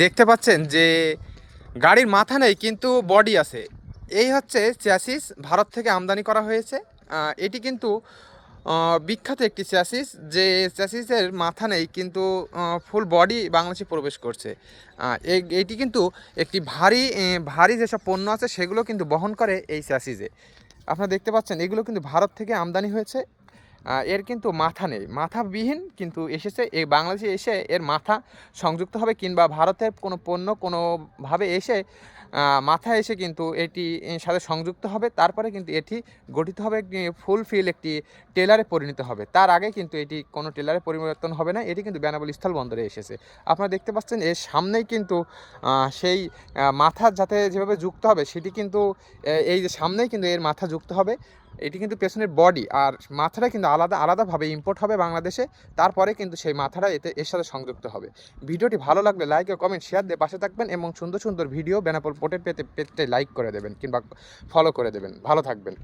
দেখতে পাচ্ছেন যে গাড়ির মাথা নেই কিন্তু বডি আছে। এই হচ্ছে চ্যাসিস, ভারত থেকে আমদানি করা হয়েছে। এটি কিন্তু বিখ্যাত একটি চ্যাসিস, যে চ্যাসিসের মাথা নেই কিন্তু ফুল বডি বাংলাদেশে প্রবেশ করছে। এইটি কিন্তু একটি ভারী যেসব পণ্য আছে সেগুলো কিন্তু বহন করে এই চ্যাসিসে। আপনারা দেখতে পাচ্ছেন এগুলো কিন্তু ভারত থেকে আমদানি হয়েছে। এর কিন্তু মাথা নেই, মাথাবিহীন কিন্তু এসেছে এই বাংলাদেশে এসে এর মাথা সংযুক্ত হবে, কিংবা ভারতের কোনো পণ্য কোনোভাবে এসে মাথা এসে কিন্তু এটি এর সাথে সংযুক্ত হবে, তারপরে কিন্তু এটি গঠিত হবে ফুলফিল একটি টেলারে পরিণত হবে। তার আগে কিন্তু এটি কোনো টেলারে পরিবর্তন হবে না। এটি কিন্তু বেনাপোল স্থলবন্দরে এসেছে। আপনারা দেখতে পাচ্ছেন এর সামনেই কিন্তু সেই মাথা যাতে যেভাবে যুক্ত হবে সেটি কিন্তু এই যে সামনেই কিন্তু এর মাথা যুক্ত হবে। এটি কিন্তু পেছনের বডি আর মাথাটা কিন্তু আলাদাভাবে ইম্পোর্ট হবে বাংলাদেশে। তারপরে কিন্তু সেই মাথাটা এর সাথে সংযুক্ত হবে। ভিডিওটি ভালো লাগলে লাইক ও কমেন্ট শেয়ার দিয়ে পাশে থাকবেন, এবং সুন্দর সুন্দর ভিডিও বেনাপোল পোর্টের পেতে লাইক করে দেবেন কিংবা ফলো করে দেবেন। ভালো থাকবেন।